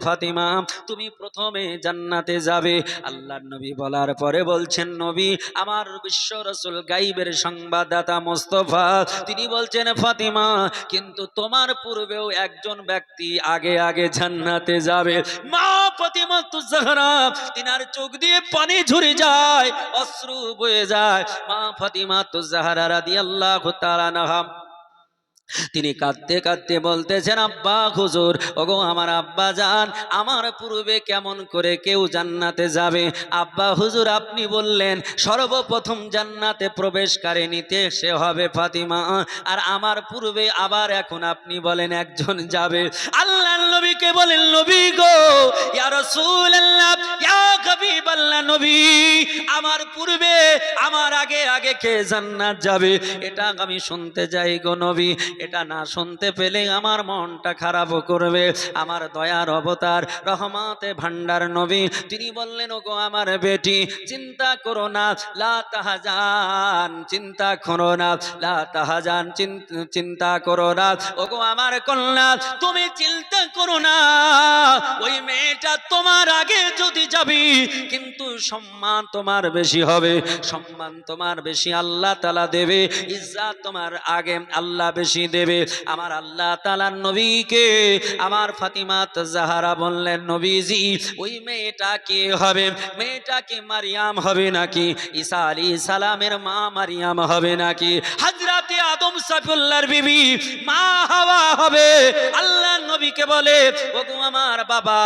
ফাতিমা তুমি প্রথমে জান্নাতে যাবে। আল্লাহর নবী বলার পরে বলছেন নবী আমার বিশ্ব রাসূল গায়বের সংবাদদাতা মুস্তাফা তিনি বলছেন ফাতিমা কিন্তু তোমার পূর্বেও একজন ব্যক্তি আগে আগে জান্নাতে যাবে। মা ফাতিমা তুজ-জাহরা তিনার চোখ দিয়ে পানি ঝরে যায়, অশ্রু বয়ে যায়। মা ফাতিমা তুজ-জাহরা রাদিয়াল্লাহু তাআলা আনহা তিনি কাঁদতে কাঁদতে বলতেছেন আব্বা হুজুর ওগো আমার আব্বা জান আমার পূর্বে কেমন করে কেউ জান্নাতে যাবে? আব্বা হুজুর আপনি বললেন সর্বপ্রথম জান্নাতে প্রবেশকারী নিতে সে হবে ফাতিমা, আর আমার পূর্বে আবার এখন আপনি বলেন একজন যাবে। আল্লাহর নবীকে বলেন নবী গো ইয়া রাসূলুল্লাহ ইয়া হাবিবাল্লাহ নবী আমার পূর্বে আমার আগে আগে কে জান্নাত যাবে এটা আমি শুনতে চাই গো নবী। এটা না শুনতে পেলে আমার মনটা খারাপ করবে। আমার দয়ার অবতার রহমতে ভান্ডার নবী তিনি বললেন ওগো আমার বেটি চিন্তা করো না লা তাহজান চিন্তা করো না লা তাহজান চিন্তা করো না ওগো আমার কন্যা তুমি চিন্তা করো না। ওই মেয়েটা তোমার আগে যদি যাবি কিন্তু সম্মান তোমার বেশি হবে, সম্মান তোমার বেশি আল্লাহ তাআলা দেবে, ইজ্জত তোমার আগে আল্লাহ বেশি দেবে। আমার আল্লাহ তাআলার নবীকে আমার ফাতিমা তুজ-জাহরা বললেন নবীজি ওই মেয়েটা কে হবে? মেয়েটা কি মারিয়াম হবে নাকি ঈসা আলাইহিস সালামের মা মারিয়াম হবে নাকি হযরতে আদম সফিউল্লাহর বিবি মা হাওয়া হবে? আল্লাহর নবীকে বলে ওগো আমার বাবা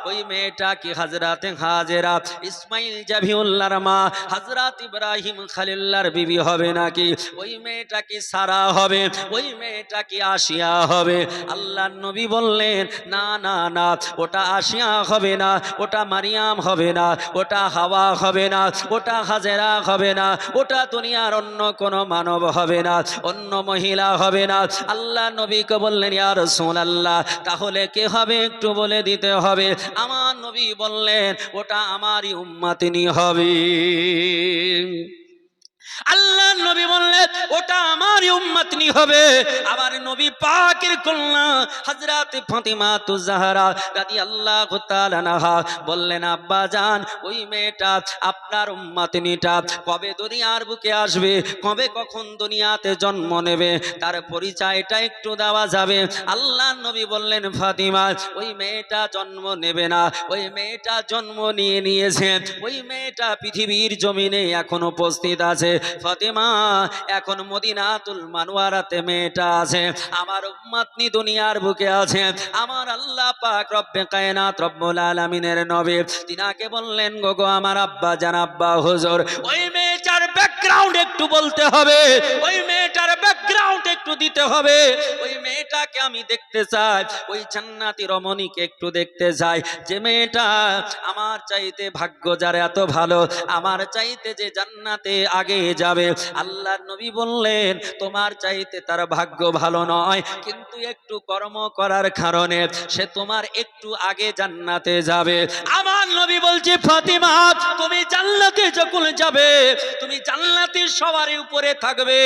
ওই মেয়েটা কি হযরতে হাজেরা ইসমাইল জাবিউল্লাহর মা হযরত ইব্রাহিম খলিলুল্লাহর বিবি হবে নাকি? ওই মেয়েটা কি সারা হবে? ওই মেয়েটা কি আসিয়া হবে? আল্লাহর নবী বললেন না না না ওটা আসিয়া হবে না, ওটা মারিয়াম হবে না, ওটা হাওয়া হবে না, ওটা হাজেরা হবে না, ওটা দুনিয়ার অন্য কোন মানব হবে না, অন্য মহিলা হবে না। আল্লাহ নবীকে বললেন ইয়া রাসূলুল্লাহ তাহলে কে হবে একটু বলে দিতে হবে। আমার নবী বললেন ওটা আমারই উম্মতিনী হবে। আল্লাহ নবী বললেন ওটা আমারই উম্মতিনী হবে। আমার নবী পাকের কন্যা হযরত ফাতিমা তুজ-জাহরা রাদিয়াল্লাহু তাআলা আনহা বললেন আব্বা জান ওই মেয়েটা আপনার উম্মতিনীটা কবে দুনিয়ার বুকে আসবে, কবে কখন দুনিয়াতে জন্ম নেবে তার পরিচয়টা একটু দেওয়া যাবে? আল্লাহ নবী বললেন ফাতিমা ওই মেয়েটা জন্ম নেবে না, ওই মেয়েটা জন্ম নিয়েছে, ওই মেয়েটা পৃথিবীর জমিনে এখন উপস্থিত আছে। ফাতিমা এখন মদিনাতুল মানওয়ারাতে মেয়েটা আছে, আমার উম্মতনি দুনিয়ার বুকে আছে। আমার আল্লাহ পাক রব্বে কায়নাত রব্বুল আলামিনের নবী তিনাকে বললেন গো আমার আব্বা জান আব্বা হুজুর ওই মেয়েটার ব্যাকগ্রাউন্ড একটু বলতে হবে, ওই মেয়েটার ব্যাকগ্রাউন্ড একটু দিতে হবে। ওই মেয়েটাকে আমি দেখতে চাই, ওই জান্নাতি রমণীকে একটু দেখতে চাই যে মেয়েটা আমার চাইতে ভাগ্য যার এত ভালো, আমার চাইতে যে জান্নাতে আগে যাবে। আল্লাহর নবী বললেন তোমার চাইতে তার ভাগ্য ভালো নয় কিন্তু একটু কর্ম করার কারণে সে তোমার একটু আগে জান্নাতে যাবে। আমার নবী বলছে ফাতিমা তুমি জান্নাতে যখন যাবে তুমি জান্নাতি সওয়ারির উপরে থাকবে,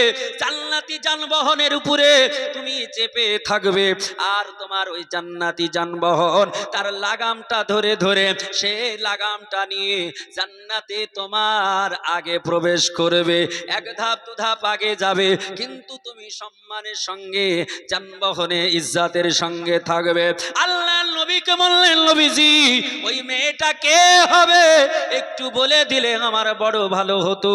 জান্নাতি যানবাহনের উপরে তুমি চেপে থাকবে, আর তোমার ওই জান্নাতি যানবাহন তার লাগামটা ধরে ধরে সেই লাগামটা নিয়ে জান্নাতে তোমার আগে প্রবেশ করবে, এক ধাপ দু ধাপ আগে যাবে কিন্তু তুমি সম্মানের সঙ্গে যানবাহনে ইজ্জতের সঙ্গে থাকবে। আল্লাহ নবীকে বললেন নবীজি ওই মেয়েটা কে হবে একটু বলে দিলে আমার বড় ভালো হতো।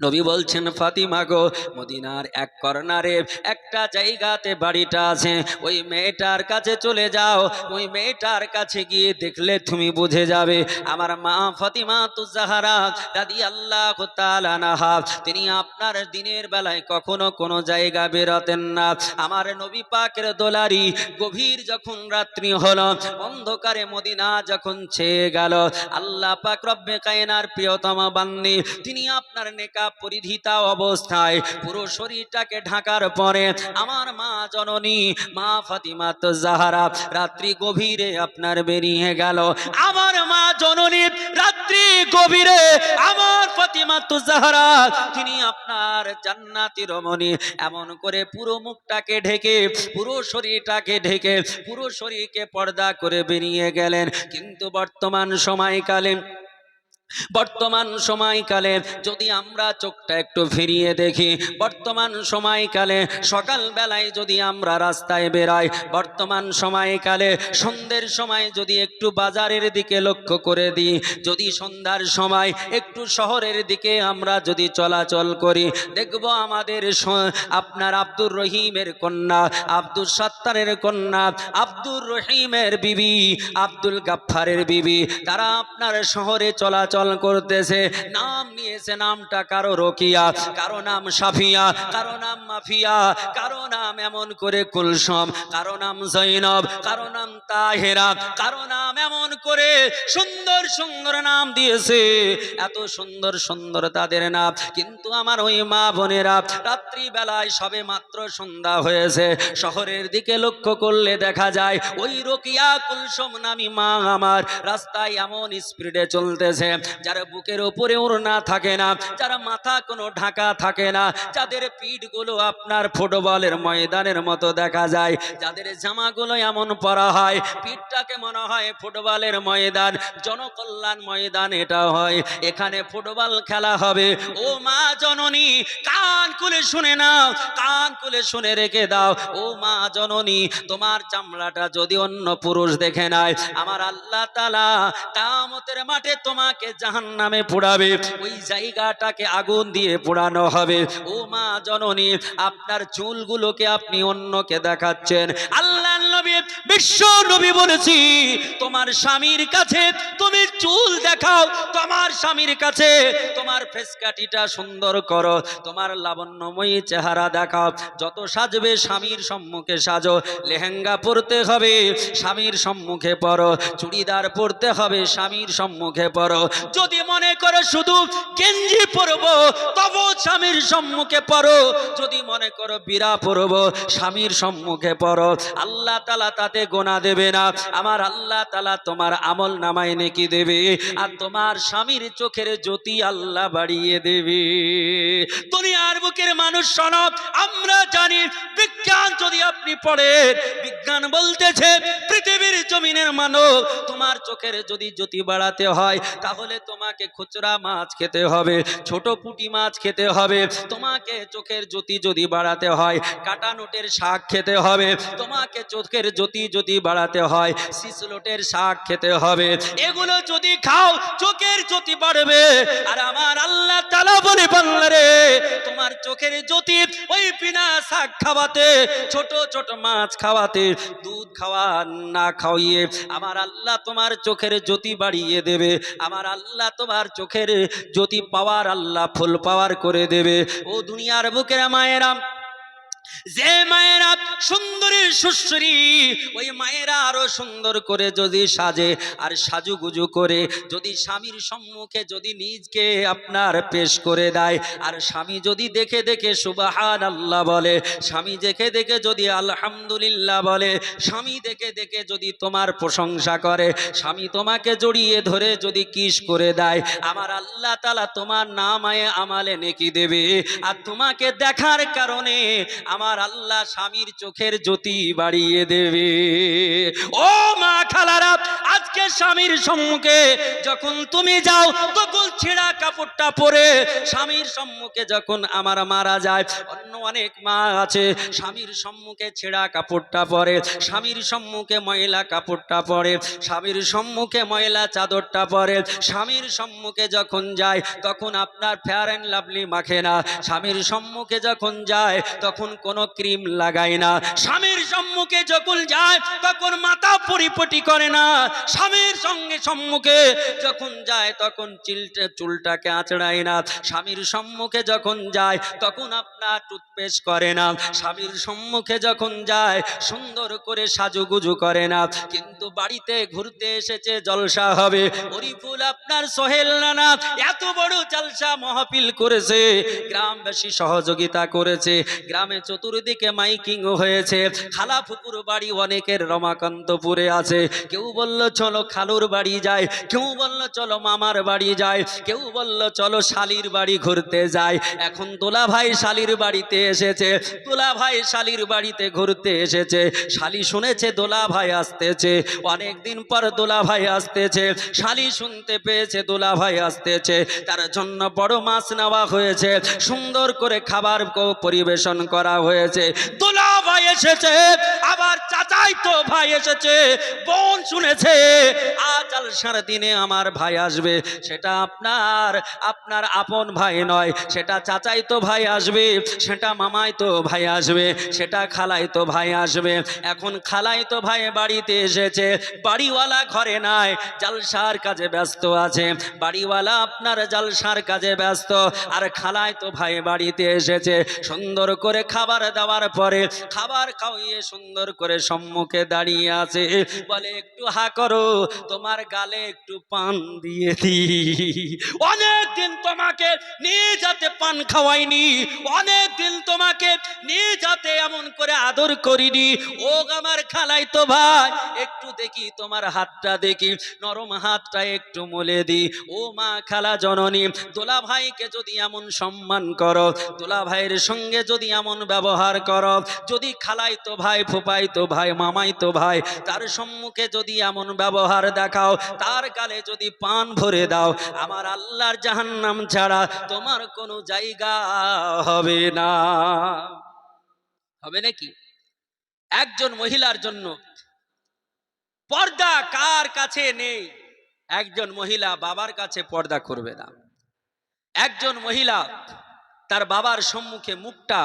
নবী বলছেন ফাতিমা গো মদিনার এক কর্নারে একটা জায়গাতে বাড়িটা আছে, ওই মেয়েটার কাছে চলে যাও, ওই মেয়েটার কাছে গিয়ে দেখলে তুমি বুঝে যাবে। আমার মা ফাতিমা তুজ-জাহরা রাদিয়াল্লাহু তাআলা আনহা তিনি আপনার দিনের বেলায় কখনো কোনো জায়গা বেরোতেন না। আমার নবী পাকের দোলারি গভীর যখন রাত্রি হলো অন্ধকারে মদিনা যখন ছেয়ে গেল আল্লাহ পাক রব্বে কায়নার প্রিয়তমা বান্দি তিনি আপনার নেকাব পরিধিতা অবস্থায় পুরো শরীরটাকে ঢাকার পরে আমার মা জননী মা ফাতিমা তো জাহরা রাত্রি গভীরে আপনার বেরিয়ে গেল। আমার মা জননী রাত্রি গভীরে আমার ফাতিমা তো জাহরা তিনি আপনার জান্নাতি রমণী এমন করে পুরো মুখটাকে ঢেকে পুরো শরীরটাকে ঢেকে পুরো শরীরকে পর্দা করে বেরিয়ে গেলেন। কিন্তু বর্তমান সময়কালে যদি আমরা চোখটা একটু ফিরিয়ে দেখি, বর্তমান সময়কালে সকাল বেলায় যদি আমরা রাস্তায় বেরাই, বর্তমান সময়কালে সন্ধ্যের সময় যদি একটু বাজারের দিকে লক্ষ্য করে দিই, যদি সন্ধ্যার সময় একটু শহরের দিকে আমরা যদি চলাচল করি, দেখব আমাদের আপনার আব্দুর রহিমের কন্যা, আব্দুল সত্তারের কন্যা, আব্দুর রহিমের বিবি, আব্দুল গাফফারের বিবি, তারা আপনার শহরে চলাচল করতেছে। নাম নিয়েছে, নামটা কারো রকিয়া, কারো নাম সাফিয়া, কারো নাম মাফিয়া, কারো নাম এমন করে কুলসম, কারো নাম জৈনব, কারো নাম তাহেরা, কারো নাম এমন করে সুন্দর সুন্দর নাম দিয়েছে। এত সুন্দর সুন্দর তাদের নাম। কিন্তু আমার ওই মা বোনেরা রাত্রি বেলায় সবে মাত্র সন্ধ্যা হয়েছে, শহরের দিকে লক্ষ্য করলে দেখা যায় ওই রকিয়া কুলসম নামি মা আমার রাস্তায় এমন স্পিডে চলতেছে, যারা বুকের উপরে ওড়না থাকে না, যারা মাথা কোনো ঢাকা থাকে না, যাদের পিঠগুলো আপনার ফুটবলের ময়দানের মতো দেখা যায়, যাদের জামাগুলো এমন পরা হয় পিঠটাকে মনে হয় ফুটবলের ময়দান, জনকল্যাণ ময়দান এটা হয়, এখানে ফুটবল খেলা হবে। ও মা জননী কান খুলে শুনে নাও, কান খুলে শুনে রেখে দাও। ও মা জননী তোমার চামড়াটা যদি অন্য পুরুষ দেখে নেয়, আমার আল্লাহ তাআলা কিয়ামতের মাঠে তোমাকে জাহান্নামে পোড়াবে, ওই জায়গাটাকে আগুন দিয়ে পোড়ানো হবে। ও মা জননী আপনার চুলগুলোকে আপনি অন্যকে দেখাচ্ছেন। আল্লাহর নবী বিশ্ব নবী বলেছি তোমার স্বামীর কাছে তুমি চুল দেখাও, তোমার স্বামীর কাছে তোমার ফেসকাটিটা সুন্দর করো, তোমার লাবণ্যময়ী চেহারা দেখাও। যত সাজবে স্বামীর সম্মুখে সাজো, লেহেঙ্গা পরতে হবে স্বামীর সম্মুখে পরো, চুড়িদার পরতে হবে স্বামীর সম্মুখে পরো। যদি মনে করো শুধু গেঞ্জি পরবো তবু স্বামীর সম্মুখে পরো, যদি মনে করো বিরা পরবো স্বামীর সম্মুখে পরো, আল্লাহ তাআলা তাতে গোনা দেবে না। আমার আল্লাহ তাআলা তোমার আমল নামায় নেকি দেবে, আর তোমার স্বামীর চোখের জ্যোতি আল্লাহ বাড়িয়ে দেবে। দুনিয়ার বুকের মানুষ শোনো, আমরা জানি বিজ্ঞান যদি আপনি পড়েন, বিজ্ঞান বলতেছে পৃথিবীর জমিনের মানব তোমার চোখের যদি জ্যোতি বাড়াতে হয় তাহলে তোমাকে খুচরা মাছ খেতে হবে, ছোট পুঁটি মাছ খেতে হবে। তোমাকে চোখের জ্যোতি যদি বাড়াতে হয় কাটা নোটের শাক খেতে হবে, তোমাকে চোখের জ্যোতি যদি বাড়াতে হয় সিসলোটের শাক খেতে হবে। এগুলো যদি খাও চোখের জ্যোতি বাড়বে। আর আমার আল্লাহ তাআলা বলে বান্দারে তোমার চোখের জ্যোতি ওই বিনা শাক খাওয়াতে, ছোট ছোট মাছ খাওয়াতে, দুধ খাওয়া না খাওয়িয়ে আমার আল্লাহ তোমার চোখের জ্যোতি বাড়িয়ে দেবে। আমার আল্লাহ তোমার চোখের জ্যোতি পাওয়ার আল্লাহ ফুল পাওয়ার করে দেবে। ও দুনিয়ার বুকের মায়েরা, যে মায়েরা সুন্দরী সুশ্রী, ওই মায়েরা আরো সুন্দর করে যদি সাজে আর সাজুগুজু করে যদি স্বামীর সম্মুখে যদি নিজকে আপনার পেশ করে দেয়, আর স্বামী যদি দেখে দেখে সুবহানাল্লাহ বলে, স্বামী দেখে দেখে যদি আলহামদুলিল্লাহ বলে, স্বামী দেখে দেখে যদি তোমার প্রশংসা করে, স্বামী তোমাকে জড়িয়ে ধরে যদি কিস করে দেয়, আমার আল্লাহ তাআলা তোমার নামায়ে আমালে নেকি দেবে। আর তোমাকে দেখার কারণে আমার আল্লাহ স্বামীর চোখের জ্যোতি বাড়িয়ে দেবে। ও মা খালারা, আজকে স্বামীর সম্মুখে যখন তুমি যাও তখন ছেঁড়া কাপড়টা পরে স্বামীর সম্মুখে যখন আমার মারা যায়, অন্য অনেক মা আছে স্বামীর সম্মুখে ছেঁড়া কাপড়টা পরে, স্বামীর সম্মুখে ময়লা কাপড়টা পরে, স্বামীর সম্মুখে ময়লা চাদরটা পরে, স্বামীর সম্মুখে যখন যায় তখন আপনার ফেয়ার অ্যান্ড লাভলি মাখে না, স্বামীর সম্মুখে যখন যায় তখন কোনো ক্রিম লাগায় না, স্বামীর সম্মুখে যখন যায় তখন মাথা পরিপটি করে না, স্বামীর সঙ্গে সম্মুখে যখন যায় তখন চুলটাকে আঁচড়ায় না, স্বামীর সম্মুখে যখন যায় তখন আপনার টুথপেস্ট করে না, স্বামীর সম্মুখে যখন যায় সুন্দর করে সাজুগুজু করে না। কিন্তু বাড়িতে ঘুরতে এসেছে, জলসা হবে, হরিফুল আপনার সোহেল নানা এত বড় জলসা মাহফিল করেছে, গ্রামবাসী সহযোগিতা করেছে, গ্রামে চতুর্দিকে মাইকিং হয়েছে। খালা ফুপুর বাড়ি অনেকের রমাকান্তপুরে আছে, কেউ বলল চলো খালুর বাড়ি যায়, কেউ বলল চলো মামার বাড়ি যায়, কেউ বলল চলো শালির বাড়ি ঘুরতে যায়। এখন দোলা ভাই শালির বাড়িতে এসেছে, দোলা ভাই শালির বাড়িতে ঘুরতে এসেছে, শালি শুনেছে দোলা ভাই আসতেছে, অনেকদিন পর দোলা ভাই আসতেছে, শালি শুনতে পেয়েছে দোলা ভাই আসতেছে, তার জন্য বড় মাছ নেওয়া হয়েছে, সুন্দর করে খাবার পরিবেশন করা হয়েছে। দোলা ভাই এসেছে, আবার চাচাই তো ভাই এসেছে, বোন শুনেছে আজ জলসার দিনে আমার ভাই আসবে, সেটা আপনার আপনার আপন ভাই নয়, সেটা চাচাই তো ভাই আসবে, সেটা মামাই তো ভাই আসবে, সেটা খালাই তো ভাই আসবে। এখন খালাই তো ভাই বাড়িতে এসেছে, বাড়িওয়ালা ঘরে নাই, জলসার কাজে ব্যস্ত আছে, বাড়িওয়ালা আপনার জলসার কাজে ব্যস্ত, আর খালাই তো ভাই বাড়িতে এসেছে। সুন্দর করে খাবার দেওয়ার পরে খাবার খাওয়িয়ে সুন্দর করে সম্মুখে দাঁড়িয়ে আছে, বলে একটু হা করো, তোমার গালে একটু পান দিয়ে দি, অনেকদিন তোমাকে নিয়ে যাতে পান খাওয়াইনি, অনেকদিন তোমাকে নিয়ে যাতে এমন করে আদর করিনি, ও আমার খালাই তো ভাই একটু দেখি তোমার হাতটা দেখি, নরম হাতটা একটু মলে দি, ও মা খালা জননী, দোলা ভাইকে যদি এমন সম্মান করো, দোলা ভাইয়ের সঙ্গে যদি এমন ব্যবহার করো, যদি খালাই তো ভাই, ফুপাই তো ভাই, মামাই তো ভাই, তার সম্মুখে যদি এমন ব্যবহার দেখাও, তার গালে যদি পান ভরে দাও, আমার আল্লাহর জাহান্নাম ছাড়া তোমার কোনো জায়গা হবে না। হবে নাকি? একজন মহিলার জন্য পর্দা কার কাছে নেই? একজন মহিলা বাবার কাছে পর্দা করবে না, একজন মহিলা তার বাবার সম্মুখে মুখটা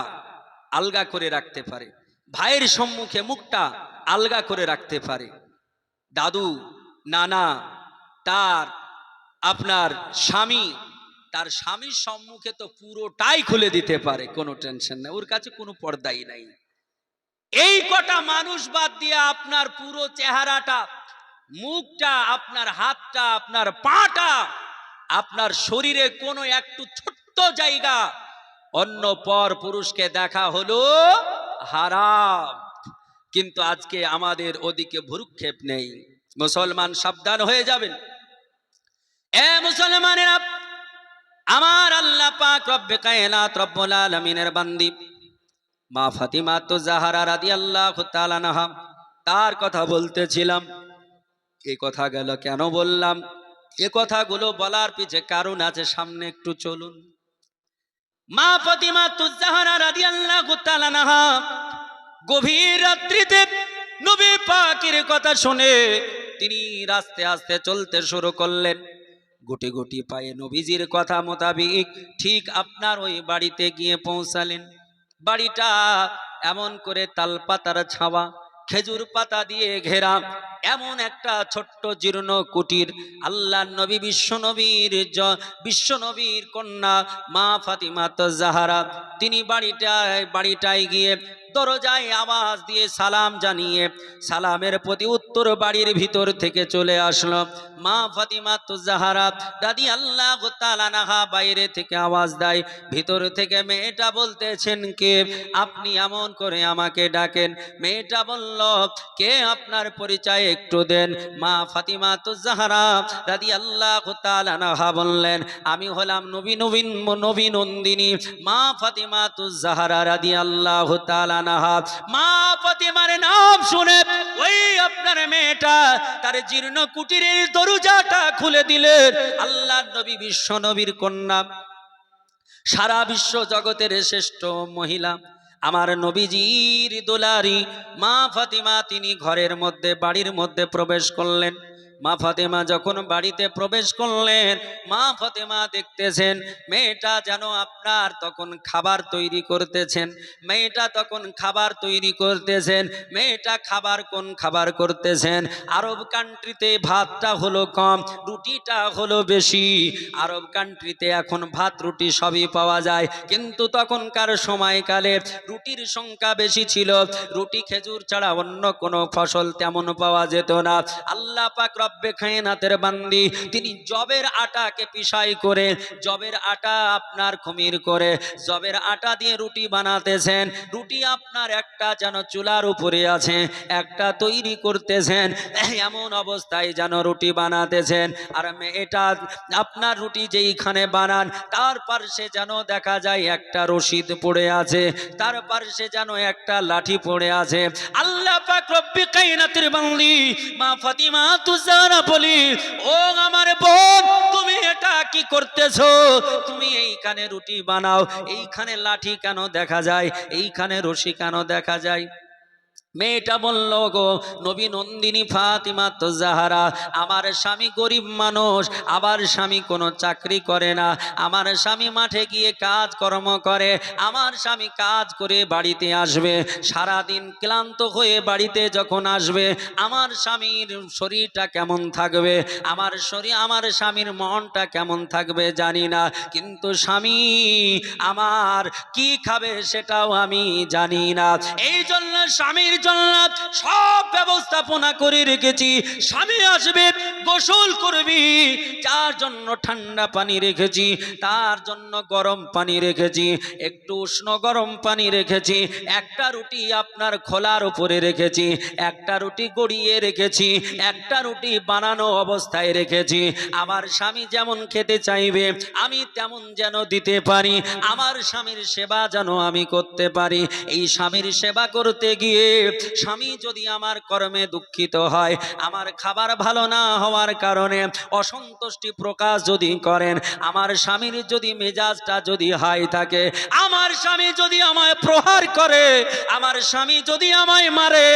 আলগা করে রাখতে পারে, ভাইয়ের সম্মুখে মুখটা আলগা করে রাখতে পারে, দাদু নানা তার আপনার স্বামী, তার স্বামীর সম্মুখে তো পুরোটাই খুলে দিতে পারে, কোনো টেনশন নেই, ওর কাছে কোনো পর্দাই নাই। এই কটা মানুষ বাদ দিয়ে আপনার পুরো চেহারাটা, মুখটা, আপনার হাতটা, আপনার পাটা, আপনার শরীরে কোনো একটু ছোট্ট জায়গা অন্য পর পুরুষকে দেখা হলো হারাম। কিন্তু আজকে আমাদের ওদিকে ভ্রুক্ষেপ নেই। মুসলমান সাবধান হয়ে যাবেন। এ মুসলমানেরা, আমার আল্লাহ পাক রব্বে কায়নাত রব্বুল আলামিনের বান্দি মা ফাতিমা তো জাহরা রাদিয়াল্লাহু তাআলা আনহা, তার কথা বলতেছিলাম। এই কথা গেল কেন বললাম? এ কথাগুলো বলার পিছে কারণ আছে, সামনে একটু চলুন। মা ফাতিমা তো জাহরা রাদিয়াল্লাহু তাআলা আনহা গভীর রাত্রিতে নবী পাকের কথা শুনে তিনি আস্তে আস্তে চলতে শুরু করলেন। গুটি গুটি পায়ে নবীজির কথা মোতাবিক ঠিক আপনার ওই বাড়িতে গিয়ে পৌঁছালেন। বাড়িটা এমন করে তালপাতার ছাওয়া, খেজুর পাতা দিয়ে ঘেরা, এমন একটা ছোট্ট জীর্ণ কুটির। আল্লাহর নবী বিশ্বনবীর কন্যা মা ফাতিমা তো জাহরা, তিনি বাড়িটায় গিয়ে দরজায় আওয়াজ দিয়ে সালাম জানিয়ে সালামের প্রতি উত্তর বাড়ির ভিতর থেকে চলে আসলো। মা ফাতিমা তো জাহরা রাদিয়াল্লাহু তাআলা আনহা বাইরে থেকে আওয়াজ দেয়, ভিতর থেকে মেয়েটা বলতেছেন, কে আপনি এমন করে আমাকে ডাকেন? মেয়েটা বলল, কে আপনার পরিচয় একটু দেন। মা ফাতিমা তো জাহরা রাদিয়াল্লাহু তাআলা আনহা বললেন, আমি হলাম নবী নন্দিনী মা ফাতিমা তো জাহরা রাদিয়াল্লাহু তাআলা আনহা। মা ফাতিমার নাম শুনে ওই আপনার মেয়েটা তার জীর্ণ কুটিরের দরজাটা খুলে দিলেন। আল্লাহর নবী বিশ্বনবীর কন্যা, সারা বিশ্ব জগতের শ্রেষ্ঠ মহিলা, আমার নবীজির দুলারি মা ফাতিমা, তিনি ঘরের মধ্যে, বাড়ির মধ্যে প্রবেশ করলেন। মা ফাতেমা যখন বাড়িতে প্রবেশ করলেন, মা ফাতেমা দেখতেছেন মেয়েটা যেন আপনার তখন খাবার তৈরি করতেছেন। মেয়েটা তখন খাবার তৈরি করতেছেন। মেয়েটা খাবার কোন খাবার করতেছেন? আরব কান্ট্রিতে ভাতটা হলো কম, রুটিটা হলো বেশি। আরব কান্ট্রিতে এখন ভাত রুটি সবই পাওয়া যায়, কিন্তু তখনকার সময়কালে রুটির সংখ্যা বেশি ছিল। রুটি খেজুর ছাড়া অন্য কোনো ফসল তেমন পাওয়া যেত না। আল্লাহ পাক রব্বে কায়নাতের বান্দি তিনি জবের আটাকে পিষাই করে, জবের আটা আপনার খমির করে জবের আটা দিয়ে রুটি বানাতেছেন। রুটি আপনার একটা যেন চুলার উপরে আছে, একটা তৈরি করতেছেন, এমন অবস্থায় যেন রুটি বানাতেছেন। আর এটা আপনার রুটি যেইখানে বানান তার পাশে যেন দেখা যায় একটা রশিদ পড়ে আছে, তার পাশে যেন একটা লাঠি পড়ে আছে। আল্লাহ পাক রব্বে কায়নাতের বান্দি মা ফাতিমা তুজারা বলি, ও আমার বোন, তুমি এটা কি করতেছো? তুমি এইখানে রুটি বানাও, এইখানে লাঠি কেন দেখা যায়, এইখানে রশি কেন দেখা যায়? মেয়েটা বলল, গো নবী নন্দিনী ফাতিমা তো জাহারা, আমার স্বামী গরিব মানুষ, আবার স্বামী কোনো চাকরি করে না, আমার স্বামী মাঠে গিয়ে কাজ কর্ম করে, আমার স্বামী কাজ করে বাড়িতে আসবে, সারাদিন ক্লান্ত হয়ে বাড়িতে যখন আসবে আমার স্বামীর শরীরটা কেমন থাকবে, আমার স্বামীর মনটা কেমন থাকবে জানি না, কিন্তু স্বামী আমার কি খাবে সেটাও আমি জানি না। এই জন্য স্বামীর জন্য সব ব্যবস্থাপনা করে রেখেছি। স্বামী আসবে, গোসল করবি, যার জন্য ঠান্ডা পানি রেখেছি, তার জন্য গরম পানি রেখেছি, একটু উষ্ণ গরম পানি রেখেছি, একটা রুটি আপনার খোলার উপরে রেখেছি, একটা রুটি গড়িয়ে রেখেছি, একটা রুটি বানানো অবস্থায় রেখেছি। আমার স্বামী যেমন খেতে চাইবে আমি তেমন যেন দিতে পারি, আমার স্বামীর সেবা যেন আমি করতে পারি। এই স্বামীর সেবা করতে গিয়ে স্বামী যদি আমার কর্মে দুঃখিত হয়, আমার খাবার ভালো না হওয়ার কারণে অসন্তুষ্টি প্রকাশ যদি করেন, আমার স্বামীর যদি মেজাজটা যদি হাই থাকে, আমার স্বামী যদি আমায় প্রহার করে, আমার স্বামী যদি আমায় মারে,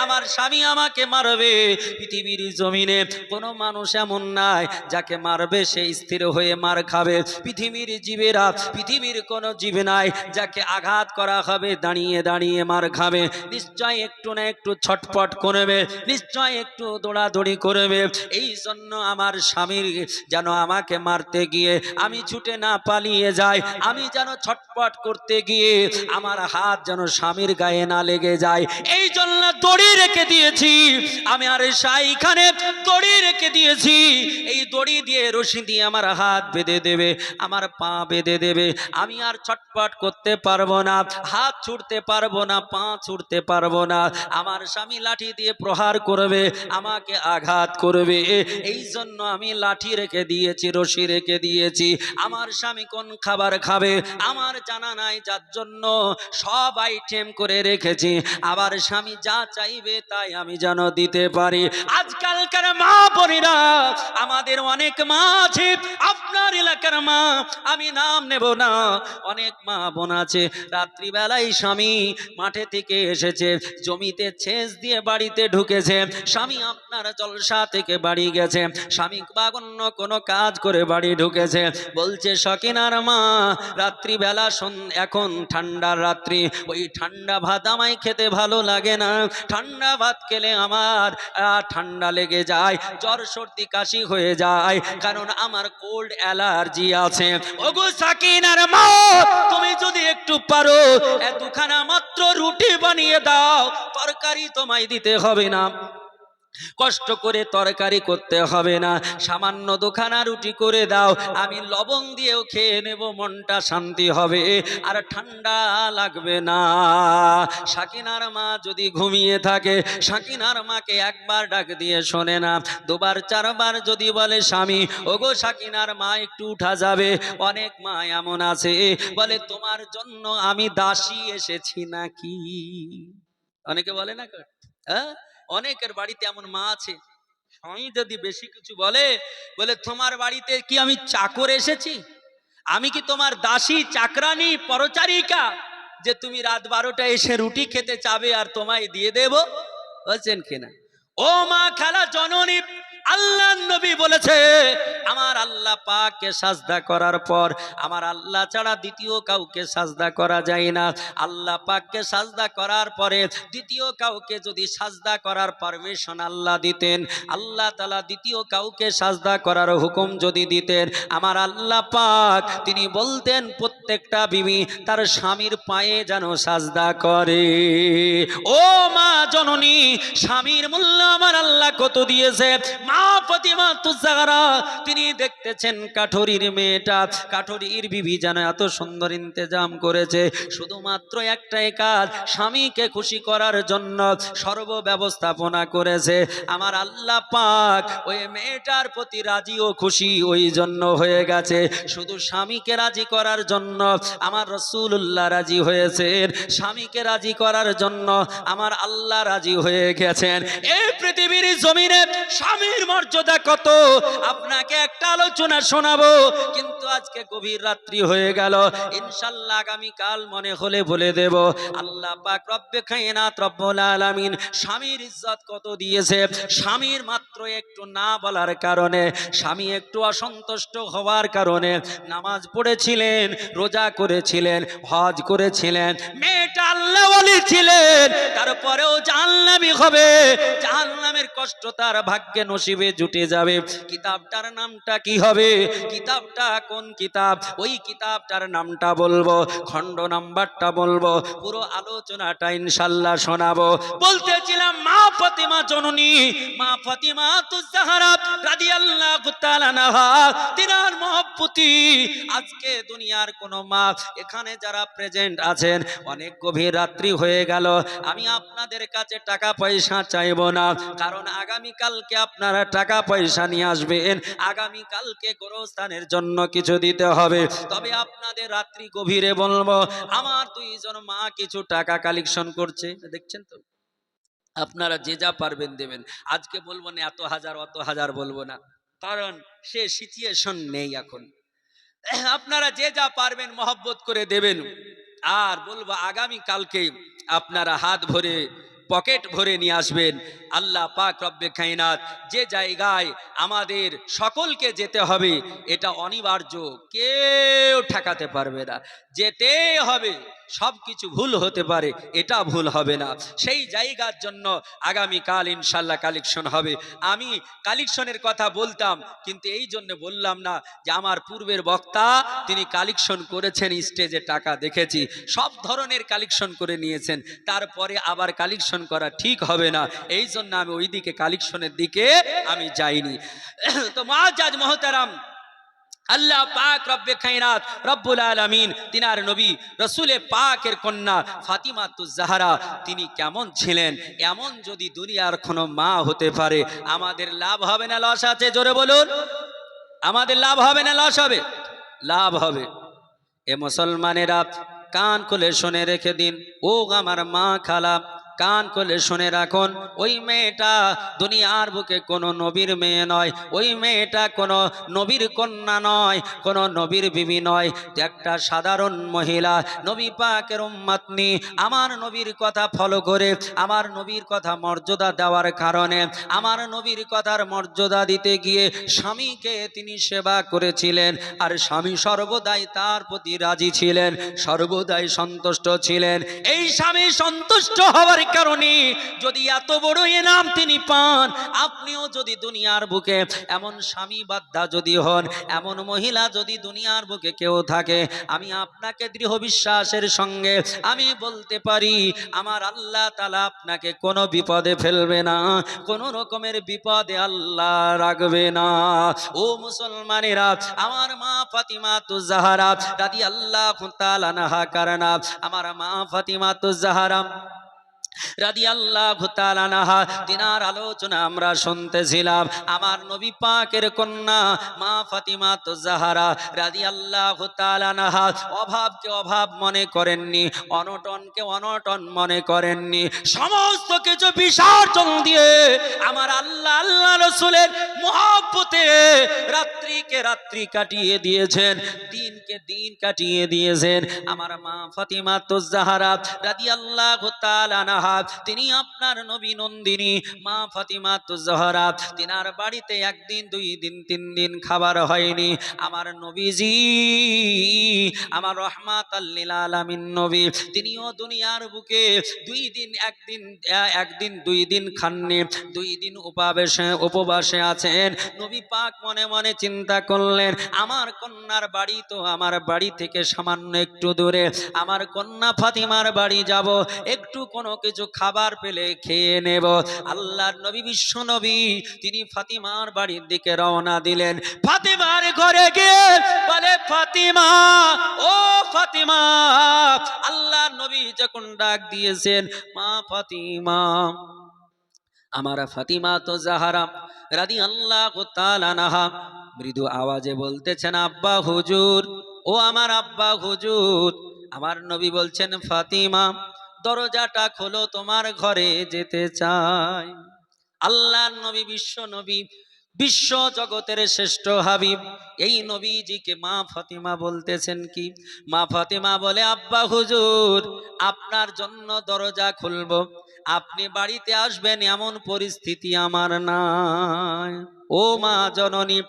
আমার স্বামী আমাকে মারবে, পৃথিবীর জমিনে কোনো মানুষ এমন নাই যাকে মারবে সে স্থির হয়ে মার খাবে। পৃথিবীর জীবেরা, পৃথিবীর কোনো জীব নাই যাকে আঘাত করা হবে দাঁড়িয়ে দাঁড়িয়ে মার খাবে। নিশ্চয় একটু না একটু ছটপট করবে, নিশ্চয় একটু দৌড়াদৌড়ি করবে। এই জন্য আমার স্বামীর যেন আমাকে মারতে গিয়ে আমি ছুটে না পালিয়ে যাই, আমি যেন ছটপট করতে গিয়ে আমার হাত যেন স্বামীর গায়ে না লেগে যায়, এই জন্য দড়ি রেখে দিয়েছি আমি। আর সেইখানে দড়ি রেখে দিয়েছি, এই দড়ি দিয়ে রশি দিয়ে আমার হাত বেঁধে দেবে, আমার পা বেঁধে দেবে, আমি আর ছটপট করতে পারবো না, হাত ছুটতে পারবো না, পা ছুটতে পারবো না। আমার স্বামী লাঠি দিয়ে প্রহার করবে, আমাকে আঘাত করবে, এই জন্য আমি লাঠি রেখে দিয়েছি, রশি রেখে দিয়েছি। আমার স্বামী কোন খাবার খাবে আমার জানা নাই, যার জন্য সব আইটেম করে রেখেছি। আবার স্বামী যা চাইবে তাই আমি যেন দিতে পারি। আজকালকার মা বোনেরা, আমাদের অনেক মা আছে, আপনার এলাকার মা, আমি নাম নেব না, অনেক মা বোন আছে, রাত্রিবেলায় স্বামী মাঠে থেকে এসেছে, জমিতে সেচ দিয়ে বাড়িতে ঢুকেছে, স্বামী আপনার জলসা থেকে বাড়ি গেছে, স্বামী বাগন্য কোনো কাজ করে বাড়ি ঢুকেছে, বলছে সকিনার মা রাত্রিবেলা এখন ঠান্ডার রাত্রি, ওই ঠান্ডা ভাত আমায় খেতে ভালো লাগে না, ঠান্ডা ভাত খেলে আমার ঠান্ডা লেগে যায়, জ্বর সর্দি কাশি হয়ে যায়, কারণ আমার কোল্ড অ্যালার্জি আছে। ওগো সাকিনার মা, তুমি যদি একটু পারো দুখানা মাত্র রুটি বানিয়ে দাও, তরকারি তোমায় দিতে হবে না, কষ্ট করে তরকারি করতে হবে না, সামান্য দুখানা রুটি করে দাও, আমি লবণ দিয়েও খেয়ে নেব, মনটা শান্তি হবে আর ঠান্ডা লাগবে না। সাকিনার মা যদি ঘুমিয়ে থাকে, সাকিনার মাকে একবার ডাক দিয়ে শোনে না, দুবার চারবার যদি বলে স্বামী, ওগো সাকিনার মা একটু উঠা যাবে, অনেক মা এমন আছে বলে তোমার জন্য আমি দাসী এসেছি নাকি, অনেকে বলে না, হ্যাঁ, অনেকের বাড়িতে এমন মা আছে, স্বামী যদি বেশি কিছু বলে, বলে তোমার বাড়িতে কি আমি চাকর এসেছি, আমি কি তোমার দাসী চাকরানি পরচারিকা যে তুমি রাত 12টায় এসে রুটি খেতে চাবে আর তোমায় দিয়ে দেব, বলছেন কিনা? ও মা খালা জননী, আল্লাহ নবী বলেছে আমার আল্লাহ পাককে সাজদা করার পর আমার আল্লাহ ছাড়া দ্বিতীয় কাউকে সাজদা করা যায় না। আল্লাহ পাককে সাজদা করার পরে দ্বিতীয় কাউকে যদি সাজদা করার পারমিশন আল্লাহ দিতেন, আল্লাহ তাআলা দ্বিতীয় কাউকে সাজদা করার হুকুম যদি দিতেন, আমার আল্লাহ পাক তিনি বলতেন প্রত্যেকটা বিবি তার স্বামীর পায়ে যেন সাজদা করে। ও মা জননী, স্বামীর মূল্য আমার আল্লাহ কত দিয়েছে। মা ফাতিমা তুজাহরা তিনি দেখতেছেন কাঠুরির মেয়েটা, কাঠুরির বিবি যেন এত সুন্দর ইন্তেজাম করেছে, শুধুমাত্র একটাই কাজ, স্বামীকে খুশি করার জন্য সর্ব ব্যবস্থাপনা করেছে। আমার আল্লাহ পাক ওই মেয়েটার প্রতি রাজি ও খুশি ওই জন্য হয়ে গেছে, শুধু স্বামীকে রাজি করার জন্য আমার রাসূলুল্লাহ রাজি হয়েছেন, স্বামীকে রাজি করার জন্য আমার আল্লাহ রাজি হয়ে গেছেন। এই পৃথিবীর জমিনে স্বামীর মর্যাদা কত আপনাকে একটা আলোচনা শোনাবো, কিন্তু আজকে গভীর রাত্রি হয়ে গেল, ইনশাআল্লাহ আগামী কাল মনে হলে বলে দেব। আল্লাহ পাক রব্বে কায়নাত রব্বুল আলামিন স্বামীর ইজ্জত কত দিয়েছে। স্বামীর মাত্র একটু না বলার কারণে, স্বামী একটু অসন্তুষ্ট হওয়ার কারণে নামাজ পড়েছিলেন, রোজা করেছিলেন, হজ করেছিলেন, মেয়েটা আল্লাহ ওয়ালি ছিলেন, তারপরেও জাহান্নামী হবে, জাহান্নামের কষ্ট তার ভাগ্যে নসিবে জুটে যাবে। কিতাবটার নামটা কি হবে? কিতাবটা কোন কিতাব? ওই কিতাবটার নামটা বলবো, খণ্ড নাম্বারটা বলবো, পুরো আলোচনাটা ইনশাআল্লাহ শোনাবো। বলতেছিলাম মা ফাতিমা জননী, মা ফাতিমা তুজাহরা রাদিয়াল্লাহু তাআলা আনহা তিনার মহব্বতি আজকে দুনিয়ার কোন মা এখানে যারা প্রেজেন্ট আছেন, অনেক গভীর রাত্রি হয়ে গেল, আমি আপনাদের কাছে টাকা পয়সা চাইবো না, কারণ আগামী কালকে আপনারা টাকা পয়সা নিয়ে আসবেন, আগামী কালকে গোরস্থানের জন্য কিছু দিতে হবে। তবে আপনাদের রাত্রি গভীরে বলবো, আমার দুইজন মা কিছু টাকা কালেকশন করছে, দেখছেন তো, আপনারা যে যা পারবেন দেবেন। আজকে বলবো না এত হাজার অত হাজার বলবো না, কারণ সে সিচুয়েশন নেই এখন। আপনারা যে যা পারবেন মহব্বত করে দেবেন। আর বলবো আগামী কালকে আপনারা হাত ভরে পকেট ভরে নিয়ে আসবেন। আল্লাহ পাক রব্বে কায়নাত যে জায়গায় আমাদের সকলকে যেতে হবে এটা অনিবার্য, কেউ ঠেকাতে পারবে না, যেতে হবে। সব কিছু ভুল হতে পারে, এটা ভুল হবে না। সেই জায়গার জন্য আগামী কাল ইনশাল্লাহ কালেকশন হবে। আমি কালেকশনের কথা বলতাম, কিন্তু এই জন্য বললাম না যে আমার পূর্বের বক্তা তিনি কালেকশন করেছেন, স্টেজে টাকা দেখেছি, সব ধরনের কালেকশন করে নিয়েছেন, তারপরে আবার কালেকশন করা ঠিক হবে না, এই জন্য আমি ওই দিকে কালেকশনের দিকে আমি যাইনি। তো মুআজ্জাজ মুহতারাম, আল্লাহ পাক রব্বে কায়নাত রব্বুল আলামিন তিনার নবী রাসূলে পাকের কন্যা ফাতিমা তুজাহরা তিনি কেমন ছিলেন, এমন যদি দুনিয়ার কোনো মা হতে পারে, আমাদের লাভ হবে না লস আছে? জোরে বলুন, আমাদের লাভ হবে না লস হবে? লাভ হবে। এ মুসলমানেরা কান খুলে শুনে রেখে দিন, ও আমার মা খালা কান খুলে শুনে রাখুন, ওই মেয়েটা দুনিয়ার বুকে কোনো নবীর মেয়ে নয়, ওই মেয়েটা কোনো নবীর কন্যা নয়, কোনো নবীর বিবি নয়, একটা সাধারণ মহিলা। নবী পাকের উম্মতনি আমার নবীর কথা ফলো করে, আমার নবীর কথা মর্যাদা দেওয়ার কারণে, আমার নবীর কথার মর্যাদা দিতে গিয়ে স্বামীকে তিনি সেবা করেছিলেন, আর স্বামী সর্বদাই তার প্রতি রাজি ছিলেন, সর্বদাই সন্তুষ্ট ছিলেন। এই স্বামী সন্তুষ্ট হওয়ার কারণে যদি এত বড় ইনাম তিনি পান, আপনিও যদি দুনিয়ার বুকে এমন স্বামী বাধ্যা যদি হন, এমন মহিলা যদি দুনিয়ার বুকে কেউ থাকে, আমি আপনাকে দৃঢ় বিশ্বাসের সঙ্গে আমি বলতে পারি আমার আল্লাহ তাআলা আপনাকে কোনো বিপদে ফেলবে না, কোনো রকমের বিপদে আল্লাহ রাখবে না। ও মুসলমানেরা, আমার মা ফাতিমা তুজাহরা রাদিয়াল্লাহু তাআলা আনহা কারণা, আমার মা ফাতিমা তুজাহরা রাদিয়াল্লাহু তাআলা আনহা তিনার আলোচনা আমরা শুনতেছিলাম। আমার নবী পাকের কন্যা মা ফাতিমা তুজাহরা রাদিয়াল্লাহু তাআলা আনহা অভাবকে অভাব মনে করেননি, অনটনকে অনটন মনে করেননি, সমস্ত কিছু বিসর্জন দিয়ে আমার আল্লাহ আল্লাহ রাসূলের মহব্বতে রাত্রিকে রাত্রি কাটিয়ে দিয়েছেন, দিনকে দিকে দিন কাটিয়ে দিয়েছেন। আমার মা ফাতিমা তুজ-জাহরা রাদিয়াল্লাহু তাআলা আনহা, তিনি আপনার নবী নন্দিনী মা ফাতিমা তুজ-জাহরা, তিনার বাড়িতে একদিন, 2 দিন, 3 দিন খাবার হয়নি। আমার নবীজি, আমার রহমাতাল লিল আলামিন নবী, তিনিও দুনিয়ার বুকে 2 দিন, একদিন 2 দিন খাননি, 2 দিন উপবাসে আছেন। নবী পাক মনে মনে চিন্তা করলেন, আমার কন্যার বাড়ি তো আমার বাড়ি থেকে সামান্য একটু দূরে, আমার কন্যা ফাতিমার বাড়ি যাব, একটু কোনো কিছু খাবার পেলে খেয়ে নেব। আল্লাহর নবী, বিশ্ব নবী, তিনি ফাতিমার বাড়ির দিকে রওনা দিলেন। ফাতিমার ঘরে গিয়ে বলে, ফাতিমা, ও ফাতিমা। আল্লাহর নবী যখন ডাক দিয়েছেন, মা ফাতিমা, আমার ফাতিমা তো জাহারা রাদিয়াল্লাহু তাআলা আনহা মৃদু আওয়াজে বলতেছেন, আব্বা হুজুর, ও আমার আব্বা হুজুর। আমার নবী বলছেন, ফাতিমা, দরজাটা খোলো, তোমার ঘরে যেতে চাই। আল্লাহর নবী, বিশ্ব নবী, বিশ্ব জগতের শ্রেষ্ঠ হাবিব, এই নবীজিকে মা ফাতিমা বলতেছেন কি? মা ফাতিমা বলে, আব্বা হুজুর, আপনার জন্য দরজা খুলবো, আপনি বাড়িতে আসবেন এমন পরিস্থিতি আমার নাই। ও মা জননী,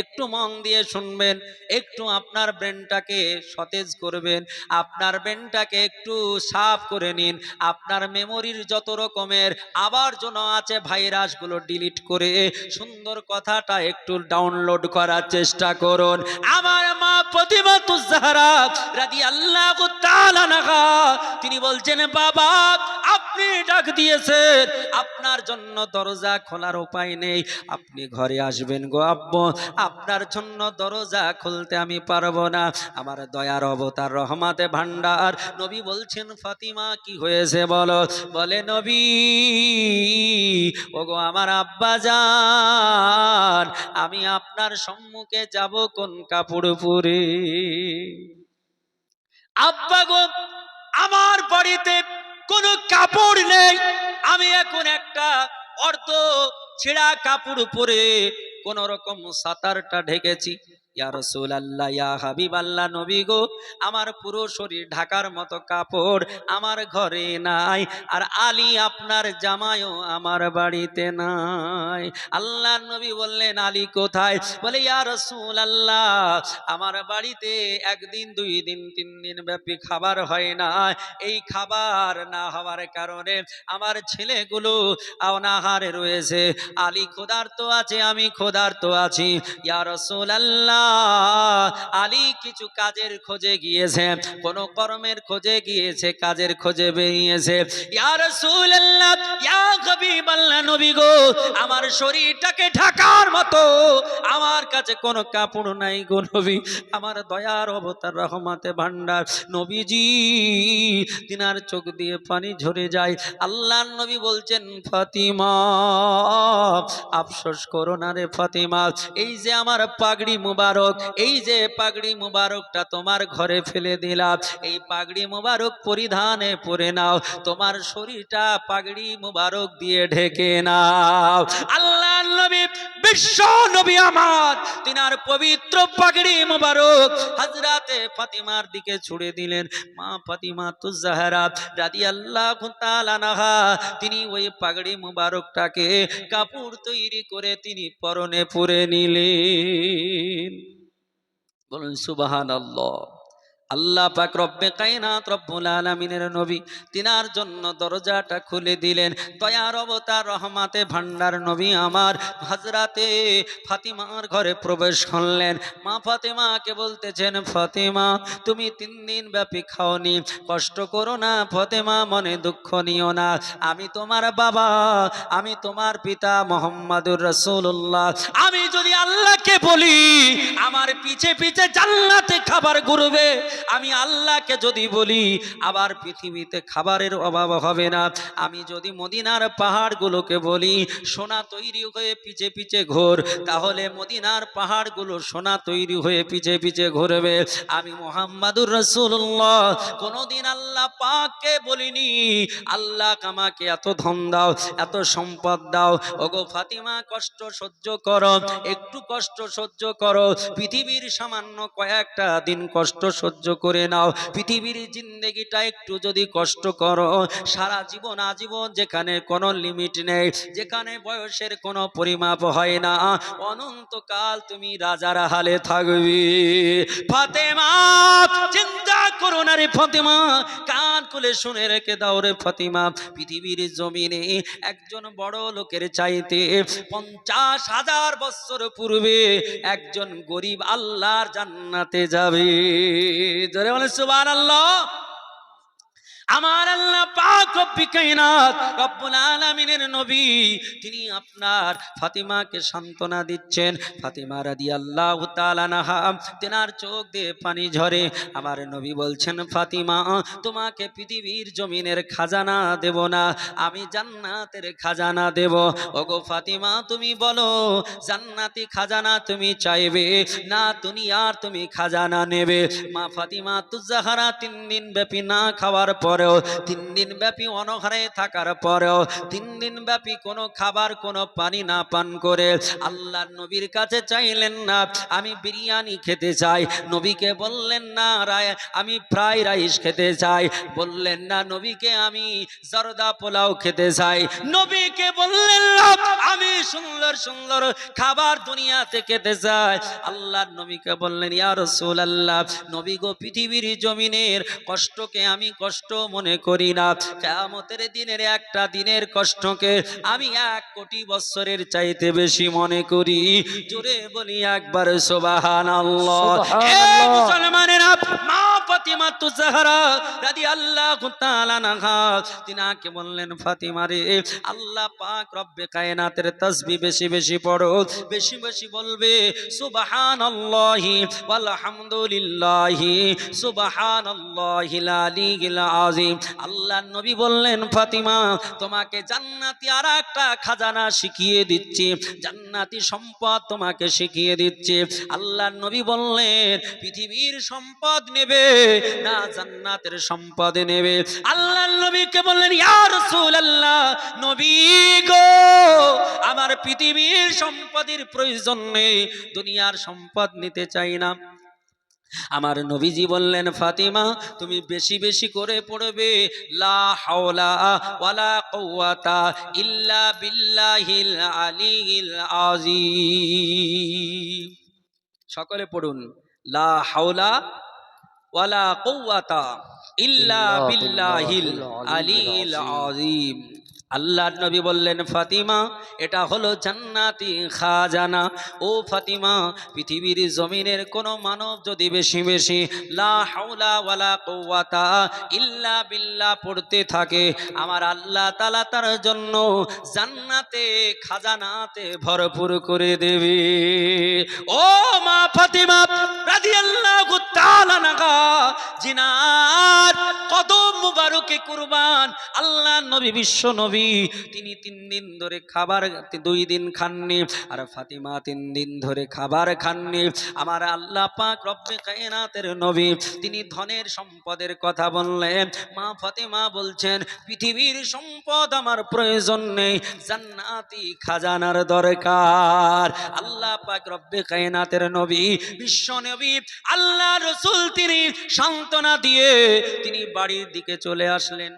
একটু মন দিয়ে শুনবেন, একটু আপনার ব্রেনটাকে সতেজ করবেন, আপনার ব্রেনটাকে একটু সাফ করে নিন, আপনার মেমোরির যত রকমের আবর্জনা আছে ভাইরাসগুলো ডিলিট করে সুন্দর কথাটা একটু ডাউনলোড করার চেষ্টা করুন। আমার মা ফাতিমা তুজ-জাহরা রাদিয়াল্লাহু তাআলা আনহা, তিনি বলছেন, বাবা, আপনি ডাক দিয়েছেন, আপনার জন্য দরজা খোলার উপায় নেই, আপনি ঘরে আসবেন গো আব্বু, আপনার জন্য দরজা খুলতে আমি পারবো না। আমার দয়ার অবতার, রহমতে ভান্ডার নবী বলছেন, ফাতিমা, কি হয়েছে বলো? বলে, নবী, ওগো আমার আব্বা জান, আমি আপনার সম্মুখে যাব কোন কাপড় পরে? আব্বা গো, আমার বাড়িতে কোনো কাপড় নেই, আমি এখন একটা অর্ধ ছেঁড়া কাপড় পরে কোন রকম সাতারটা ঢেকেছি। ইয়া রাসূলুল্লাহ, ইয়া হাবিবাল্লাহ, নবী গো, আমার পুরো শরীর ঢাকার মতো কাপড় আমার ঘরে নাই, আর আলী আপনার জামাইও আমার বাড়িতে নাই। আল্লাহর নবী বললেন, আলী কোথায়? বলে, ইয়া রাসূলুল্লাহ, আমার বাড়িতে একদিন, 2 দিন, 3 দিন ব্যাপী খাবার হয় না, এই খাবার না হওয়ার কারণে আমার ছেলেগুলো অনাহারে রয়েছে, আলী ক্ষুধার্ত আছে, আমি ক্ষুধার্ত আছি। ইয়া রাসূলুল্লাহ, আলী কিছু কাজের খোঁজে গিয়েছে, কোন কর্মের খোঁজে গিয়েছে, কাজের খোঁজে বেরিয়েছে। ইয়া রাসূলুল্লাহ, ইয়া হাবিবাল্লাহ, নবী গো, আমার শরীরটাকে ঢাকার মতো আমার কাছে কোনো কাপড় নাই গো নবী। আমার দয়ার অবতার, রহমতে ভান্ডার নবীজি, তিনার চোখ দিয়ে পানি ঝরে যায়। আল্লাহর নবী বলছেন, ফাতিমা, আফসোস করো না রে ফাতিমা, এই যে আমার পাগড়ি মুবারক, এই যে পাগড়ি মুবারকটা তোমার ঘরে ফেলে দিলাম, এই পাগড়ি মুবারক পরিধানে পরে নাও, তোমার শরীরটা পাগড়ি মুবারক দিয়ে ঢেকে নাও। আল্লাহর নবী, বিশ্ব নবী আমার, তিনার পবিত্র পাগড়ি মুবারক হযরতে ফাতিমার দিকে ছুড়ে দিলেন। মা ফাতিমা তুজ-জাহরা রাদিয়াল্লাহু তাআলা আনহা, তিনি ওই পাগড়ি মুবারকটাকে কাপড় তৈরি করে তিনি পরনে পরে নিলেন। বলুন সুবহানাল্লাহ। আল্লাহ পাক রব্বে কায়নাত রব্বুল আলামিনের নবী, তিনার জন্য দরজাটা খুলে দিলেন। দয়ার অবতার, রহমতে ভান্ডার নবী আমার হযরতে ফাতিমার ঘরে প্রবেশ করলেন। মা ফাতিমাকে বলতেছেন, ফাতিমা, তুমি 3 দিন ব্যাপী খাওনি, কষ্ট করো না ফাতিমা, মনে দুঃখ নিও না, আমি তোমার বাবা, আমি তোমার পিতা মুহাম্মদুর রাসূলুল্লাহ, আমি যদি আল্লাহকে বলি আমার পিছে পিছে জান্নাতে খাবার ঘুরবে, আমি আল্লাহকে যদি বলি আবার পৃথিবীতে খাবারের অভাব হবে না। আমি যদি মদিনার পাহাড়গুলোকে বলি সোনা তৈরি হয়ে পিছে পিছে ঘোর, তাহলে মদিনার পাহাড়গুলো সোনা তৈরি হয়ে পিছে পিছে ঘুরবে। আমি মুহাম্মাদুর রাসূলুল্লাহ কোনোদিন আল্লাহ পাককে বলিনি আল্লাহ আমাকে এত ধন দাও, এত সম্পদ দাও। ওগো ফাতিমা, কষ্ট সহ্য করো, একটু কষ্ট সহ্য করো, পৃথিবীর সামান্য কয়েকটা দিন কষ্ট সহ্য করে নাও। পৃথিবীর জিন্দেগিটা একটু যদি কষ্ট করো, সারা জীবন আজীবন, যেখানে কোনো লিমিট নেই, যেখানে বয়সের কোনো পরিমাপ হয় না, অনন্তকাল তুমি রাজার হালে থাকবি। ফাতেমা, চিন্তা করো না রে ফাতেমা, কান খুলে শুনে রেখে দাও রে ফাতেমা। পৃথিবীর জমিনে একজন বড় লোকের চাইতে 50,000 বছর পূর্বে একজন গরিব আল্লাহর জান্নাতে যাবে। জোরে বলেন সুবহানাল্লাহ। আমার আল্লাহ পাক রব্বুল কায়নাত রব্বুল আলামিনের নবী, তিনি আপনার ফাতিমাকে সান্ত্বনা দিচ্ছেন। ফাতিমা রাদিয়াল্লাহু তাআলা আনহা, তেনার চোখ দিয়ে পানি ঝরে। আমার নবী বলছেন, ফাতিমা, তোমাকে পৃথিবীর জমিনের খাজানা দেব না, আমি জান্নাতের খাজানা দেব। ওগো ফাতিমা, তুমি বলো জান্নাতি খাজানা তুমি চাইবে না দুনিয়ার তুমি খাজানা নেবে? মা ফাতিমা তুজাহারা 3 দিন ব্যাপী না খাওয়ার পরেও, 3 দিন ব্যাপী অনাহারে থাকার পরেও, 3 দিন ব্যাপী কোনো খাবার কোনো পানি না পান করে আল্লাহর নবীর কাছে চাইলেন না আমি বিরিয়ানি খেতে চাই, নবীকে বললেন না আমি ফ্রাই রাইস খেতে চাই, বললেন না নবীকে আমি জর্দা পোলাও খেতে চাই, নবীকে বললেন না আমি সুন্দর সুন্দর খাবার দুনিয়াতে খেতে চাই। আল্লাহর নবীকে বললেন, ইয়া রাসূলুল্লাহ, নবী গো, পৃথিবীর জমিনের কষ্টকে আমি কষ্ট মনে করি না, কিয়ামতের দিনের একটা দিনের কষ্টকে আমি 1 কোটি বছরের চাইতে বেশি মনে করি। জোরে বলি একবার সুবহানাল্লাহ। এ মুসলমানেরা, মা ফাতিমা তুজাহরা রাদিয়াল্লাহু তাআলা আনহা তিনাকে বললেন, ফাতিমা রে, আল্লাহ পাক রব্বে কায়নাতের তাসবিহ বেশি বেশি পড়ো, বেশি বেশি বলবে সুবহানাল্লাহি ওয়াল হামদুলিল্লাহি সুবহানাল্লাহিল আলিয়্যিল আযীম। আল্লাহর নবী বললেন, ফাতিমা, তোমাকে জান্নাতি আরেকটা খাজানা শিখিয়ে দিচ্ছি, জান্নাতি সম্পদ তোমাকে শিখিয়ে দিচ্ছি। আল্লাহর নবী বললেন, পৃথিবীর সম্পদ নেবে না জান্নাতের সম্পদ নেবে? আল্লাহর নবীকে বললেন, ইয়া রাসূলুল্লাহ, নবী গো, আমার পৃথিবীর সম্পদের প্রয়োজন নেই, দুনিয়ার সম্পদ নিতে চাই না। আমার নবীজি বললেন, ফাতিমা, তুমি বেশি বেশি করে পড়বে লা হাওলা ওয়ালা কুওয়াতা ইল্লা বিল্লাহিল আলিয়্যিল আযীম। সকলে পড়ুন, লা হাওলা ওয়ালা কুওয়াতা ইল্লা বিল্লাহিল আলিয়্যিল আযীম। আল্লাহর নবী বললেন, ফাতিমা, এটা হলো জান্নাতি খাজানা। ও ফাতিমা, পৃথিবীর জমিনের কোন মানব যদি বেশি বেশি লা হাওলা ওয়ালা কুওয়াতা ইল্লা বিল্লাহ পড়তে থাকে, আমার আল্লাহ তাআলা তার জন্য জান্নাতে খাজানাতে ভরপুর করে দেবে। ও মা ফাতিমা রাদিয়াল্লাহু তাআলা আনহা, জিনার কদম মুবারকে কুরবান আল্লাহ নবী, বিশ্ব নবী, তিনি 3 দিন ধরে খাবার 2 দিন খাননি, আর ফাতিমা 3 দিন ধরে খাবার খাননি। আমার আল্লাহ পাক রব্বে কায়নাতের নবী, তিনি ধনের সম্পদের কথা বললেন। মা ফাতিমা বলছেন, পৃথিবীর সম্পদ আমার প্রয়োজন নেই, জান্নাতি খাজানার দরকার। আল্লাহ পাক রব্বে কায়নাতের নবী, বিশ্ব নবী, আল্লাহ রাসূল, তিনি সান্ত্বনা দিয়ে তিনি বাড়ির দিকে চলে আসলেন।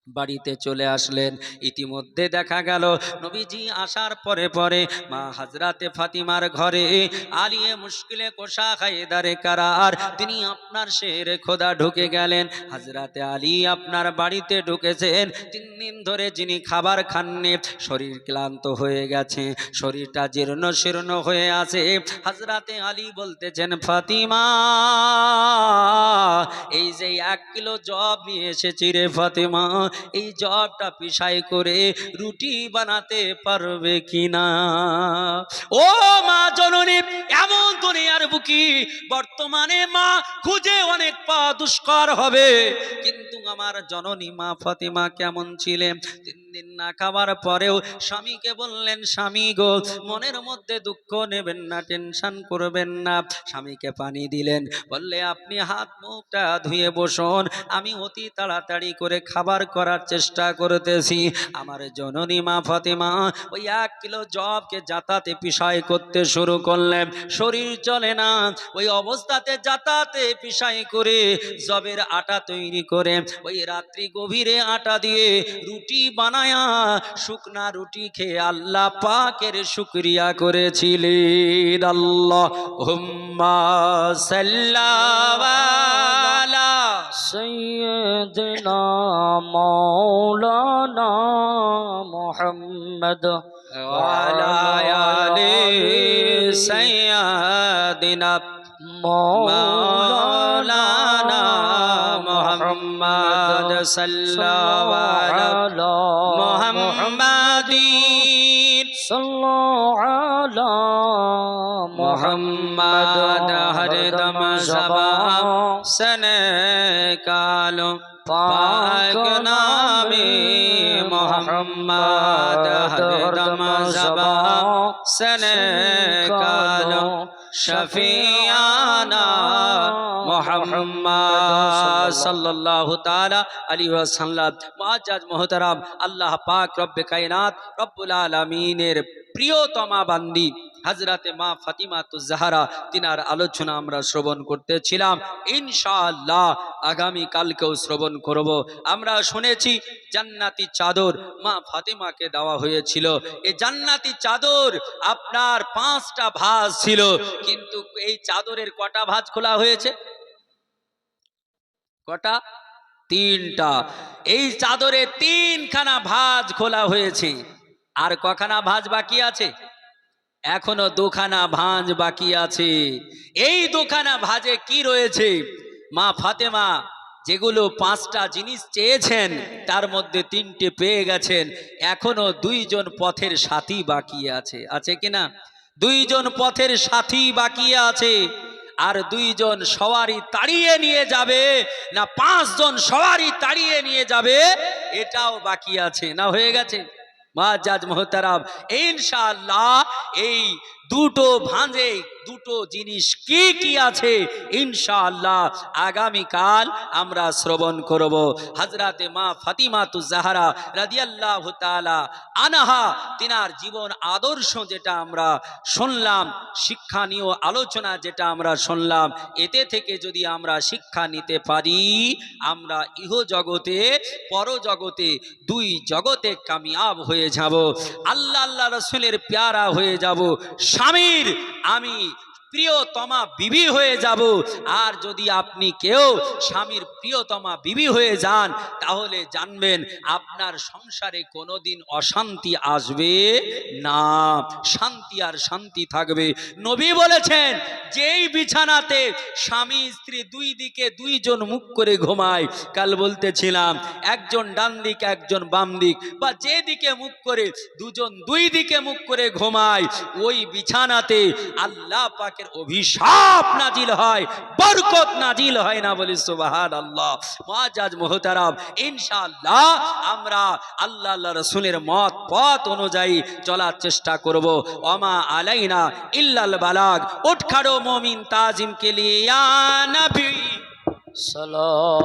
বাড়িতে চলে আসলেন। ইতিমধ্যে দেখা গেল নবীজি আসার পরে পরে মা হযরতে ফাতিমার ঘরে আলিয়ে মুশকিলে কোশা হায়দারে কারার, তিনি আপনার শেরে খোদা ঢুকে গেলেন। হযরতে আলী আপনার বাড়িতে ঢুকেছেন। 3 দিন ধরে যিনি খাবার খাননি, শরীর ক্লান্ত হয়ে গেছে, শরীরটা জীর্ণ শীর্ণ হয়ে আছে। হযরতে আলী বলতেছেন, ফাতিমা, এই যে 1 কিলো জব নিয়ে এসেছি রে ফাতিমা, এই জবটা পিষাই করে রুটি বানাতে পারবে কিনা। ও মা জননী, এমন দুনিয়ার বুকি বর্তমানে মা খুঁজে অনেক পাওয়া দুষ্কর হবে, কিন্তু আমার জননী মা ফাতিমা কেমন ছিলেন? 3 দিন না খাবার পরেও স্বামীকে বললেন, স্বামী গো, মনের মধ্যে দুঃখ নেবেন না, টেনশন করবেন না। স্বামীকে পানি দিলেন, বললে আপনি হাত মুখটা ধুয়ে বসুন, আমি অতি তাড়াতাড়ি করে খাবার করার চেষ্টা করতেছি। আমার জননী মা ফাতিমা ওই 1 কিলো জবকে যাতাতে পিষাই করতে শুরু করলেন। শরীর চলে না, ওই অবস্থাতে যাতাতে পিষাই করে জবের আটা তৈরি করে ওই রাত্রি গভীরে আটা দিয়ে রুটি বানায়া শুকনা রুটি খেয়ে আল্লাহ পাকের শুকরিয়া করেছিলেন। আল্লাহুম্মা সাল্লাল্লাহু سيدنا مولانا محمد وعلى آل سيدنا مولانا محمد صلى على محمد صلى على محمد ہر دم زبان سنے کالو پاک نامی محمد ہر دم زبان سنے کالو शफियाना मोहम्मद सल्लल्लाहु ताला अलैहि वसल्लम। मुआज्जज मोहतरम, अल्लाह पाक रब्बे कायनात रब्बुल आलमीनेर प्रियतमा बान्दी हजरते मा फातिमातुज জাহরা, তিনার আলোচনা আমরা শ্রবণ করতেছিলাম। ইনশাআল্লাহ আগামী কালকেও শ্রবণ করব। আমরা শুনেছি জান্নাতি চাদর মা ফাতিমাকে দেওয়া হয়েছিল। এই জান্নাতি চাদর আপনার 5টা ভাঁজ ছিল, কিন্তু এই চাদরের কটা ভাঁজ খোলা হয়েছে? কটা? 3টা। এই চাদরে 3খানা ভাঁজ খোলা হয়েছে। আর কখানা ভাঁজ বাকি আছে? এখনো 2খানা ভাঁজ বাকি আছে। এই 2খানা ভাঁজে কি রয়েছে? মা ফাতেমা যেগুলো 5টা জিনিস চেয়েছেন তার মধ্যে 3টে পেয়ে গেছেন। এখনো 2 জন পথের সাথী বাকি আছে। আছে কিনা? 2 জন পথের সাথী বাকি আছে। আর 2 জন সওয়ারি তাড়িয়ে নিয়ে যাবে না 5 জন সওয়ারি তাড়িয়ে নিয়ে যাবে, এটাও বাকি আছে। না হয়ে গেছে? মুআজ্জজ মোহতারাম, ইনশাআল্লাহ এই 2টো ভাঁজে 2টো জিনিস কি কি আছে ইনশাআল্লাহ আগামীকাল আমরা শ্রবণ করব। হযরতে মা ফাতিমাতুজ জাহরা রাদিয়াল্লাহু তাআলা আনহা, তিনার জীবন আদর্শ যেটা আমরা শুনলাম, শিক্ষণীয় আলোচনা যেটা আমরা শুনলাম, এতে থেকে যদি আমরা শিক্ষা নিতে পারি, আমরা ইহ জগতে পরজগতে 2 জগতে কামিয়াব হয়ে যাব, আল্লাহ রাসূলের প্যারা হয়ে যাব, স্বামীর আমি প্রিয়তমা বিবি হয়ে যাব। আর যদি আপনি কেউ স্বামীর প্রিয়তমা বিবি হয়ে যান, তাহলে জানবেন আপনার সংসারে কোনোদিন অশান্তি আসবে না, শান্তি আর শান্তি থাকবে। নবী বলেছেন, যেই বিছানাতে স্বামী স্ত্রী 2 দিকে 2 জন মুখ করে ঘুমায়, কাল বলতেছিলাম একজন ডান দিক একজন বাম দিক, বা যে দিকে মুখ করে 2 জন 2 দিকে মুখ করে ঘুমায়, ওই বিছানাতে আল্লাহ পাকের অভিশাপ নাজিল হয়, বরকত নাজিল হয় না। বলি সুবহানাল্লাহ। মুআজ্জজ মোহতারাম, ইনশাআল্লাহ আমরা আল্লাহ রাসূলের মত পথ অনুযায়ী চলার চেষ্টা করব। ওমা আলাইনা ইল্লাল বালাগ। উঠ খড়ো মুমিন তাজিম কে লিয়ে ইয়া নবী সালাম।